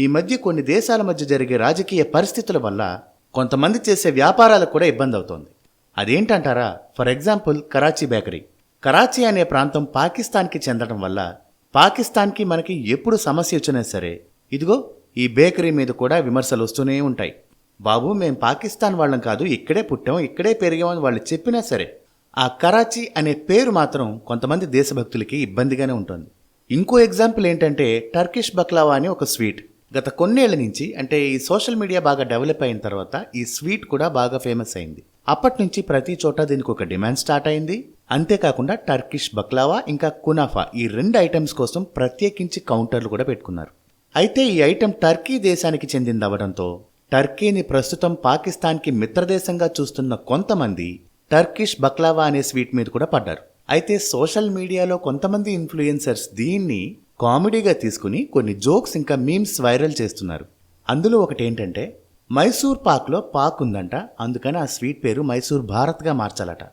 ఈ మధ్య కొన్ని దేశాల మధ్య జరిగే రాజకీయ పరిస్థితుల వల్ల కొంతమంది చేసే వ్యాపారాలకు కూడా ఇబ్బంది అవుతోంది. అదేంటంటారా? For example Karachi bakery. Karachi అనే ప్రాంతం పాకిస్తాన్కి చెందడం వల్ల పాకిస్తాన్కి మనకి ఎప్పుడు సమస్య వచ్చినా సరే ఇదిగో ఈ బేకరీ మీద కూడా విమర్శలు వస్తూనే ఉంటాయి. బాబు, మేం పాకిస్తాన్ వాళ్ళం కాదు, ఇక్కడే పుట్టాం, ఇక్కడే పెరిగామని వాళ్ళు చెప్పినా సరే ఆ కరాచీ అనే పేరు మాత్రం కొంతమంది దేశభక్తులకి ఇబ్బందిగానే ఉంటుంది. ఇంకో ఎగ్జాంపుల్ ఏంటంటే టర్కిష్ బక్లావా అని ఒక స్వీట్. గత కొన్నేళ్ల నుంచి, అంటే ఈ సోషల్ మీడియా బాగా డెవలప్ అయిన తర్వాత ఈ స్వీట్ కూడా బాగా ఫేమస్ అయింది. అప్పటి నుంచి ప్రతి చోట దీనికి ఒక డిమాండ్ స్టార్ట్ అయింది. అంతేకాకుండా టర్కిష్ బక్లావా ఇంకా కునాఫా ఈ 2 ఐటమ్స్ కోసం ప్రత్యేకించి కౌంటర్లు కూడా పెట్టుకున్నారు. అయితే ఈ ఐటెం టర్కీ దేశానికి చెందింది అవడంతో టర్కీని ప్రస్తుతం పాకిస్తాన్కి మిత్రదేశంగా చూస్తున్న కొంతమంది టర్కిష్ బక్లావా అనే స్వీట్ మీద కూడా పడ్డారు. అయితే సోషల్ మీడియాలో కొంతమంది ఇన్ఫ్లుయెన్సర్స్ దీన్ని కామెడీగా తీసుకుని కొన్ని జోక్స్ ఇంకా మీమ్స్ వైరల్ చేస్తున్నారు. అందులో ఒకటి ఏంటంటే మైసూర్ పాక్లో పాక్ ఉందంట, అందుకని ఆ స్వీట్ పేరు మైసూర్ భారత్గా మార్చాలట.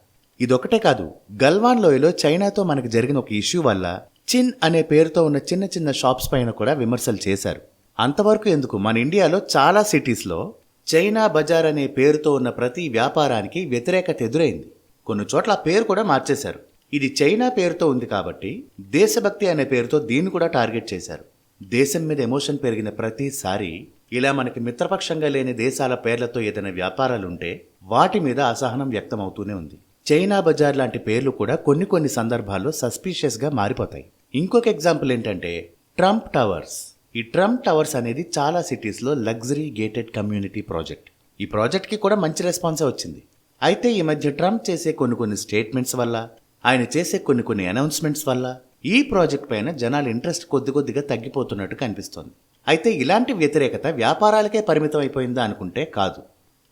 ఇదొకటే కాదు, గల్వాన్ లోయలో చైనాతో మనకు జరిగిన ఒక ఇష్యూ వల్ల చిన్ అనే పేరుతో ఉన్న చిన్న చిన్న షాప్స్ పైన కూడా విమర్శలు చేశారు. అంతవరకు ఎందుకు, మన ఇండియాలో చాలా సిటీస్లో చైనా బజార్ అనే పేరుతో ఉన్న ప్రతి వ్యాపారానికి వ్యతిరేకత ఎదురైంది. కొన్ని చోట్ల ఆ పేరు కూడా మార్చేశారు. ఇది చైనా పేరుతో ఉంది కాబట్టి దేశభక్తి అనే పేరుతో దీన్ని కూడా టార్గెట్ చేశారు. దేశం మీద ఎమోషన్ పెరిగిన ప్రతిసారి ఇలా మనకి మిత్రపక్షంగా లేని దేశాల పేర్లతో ఏదైనా వ్యాపారాలుంటే వాటి మీద అసహనం వ్యక్తం అవుతూనే ఉంది. చైనా బజార్ లాంటి పేర్లు కూడా కొన్ని సందర్భాల్లో సస్పీషియస్గా మారిపోతాయి. ఇంకొక ఎగ్జాంపుల్ ఏంటంటే ట్రంప్ టవర్స్. ఈ ట్రంప్ టవర్స్ అనేది చాలా సిటీస్లో లగ్జరీ గేటెడ్ కమ్యూనిటీ ప్రాజెక్ట్. ఈ ప్రాజెక్ట్కి కూడా మంచి రెస్పాన్సే వచ్చింది. అయితే ఈ మధ్య ట్రంప్ చేసే కొన్ని స్టేట్మెంట్స్ వల్ల, ఆయన చేసే కొన్ని అనౌన్స్మెంట్స్ వల్ల ఈ ప్రాజెక్ట్ పైన జనాల ఇంట్రెస్ట్ కొద్దిగా తగ్గిపోతున్నట్టు కనిపిస్తోంది. అయితే ఇలాంటి వ్యతిరేకత వ్యాపారాలకే పరిమితం అయిపోయిందా అనుకుంటే కాదు.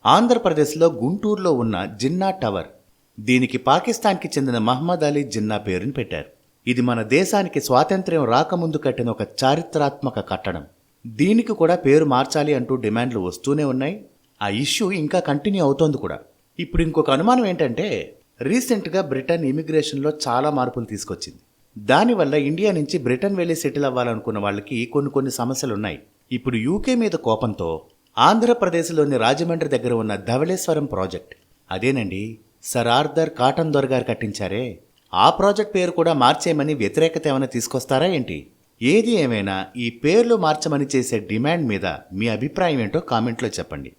ఆంధ్రప్రదేశ్లో గుంటూరులో ఉన్న జిన్నా టవర్, దీనికి పాకిస్తాన్కి చెందిన మహమ్మద్ అలీ జిన్నా పేరుని పెట్టారు. ఇది మన దేశానికి స్వాతంత్ర్యం రాకముందు కట్టిన ఒక చారిత్రాత్మక కట్టడం. దీనికి కూడా పేరు మార్చాలి అంటూ డిమాండ్లు వస్తూనే ఉన్నాయి. ఆ ఇష్యూ ఇంకా కంటిన్యూ అవుతోంది కూడా. ఇప్పుడు ఇంకొక అనుమానం ఏంటంటే రీసెంట్గా బ్రిటన్ ఇమిగ్రేషన్లో చాలా మార్పులు తీసుకొచ్చింది. దానివల్ల ఇండియా నుంచి బ్రిటన్ వెళ్ళి సెటిల్ అవ్వాలనుకున్న వాళ్ళకి కొన్ని సమస్యలున్నాయి. ఇప్పుడు యూకే మీద కోపంతో ఆంధ్రప్రదేశ్లోని రాజమండ్రి దగ్గర ఉన్న ధవళేశ్వరం ప్రాజెక్ట్, అదేనండి సర్ ఆర్థర్ కాటన్ దొర గారు కట్టించారే, ఆ ప్రాజెక్ట్ పేరు కూడా మార్చేయమని వ్యతిరేకత ఏమైనా తీసుకొస్తారా ఏంటి? ఏది ఏమైనా ఈ పేర్లు మార్చమని చేసే డిమాండ్ మీద మీ అభిప్రాయం ఏంటో కామెంట్లో చెప్పండి.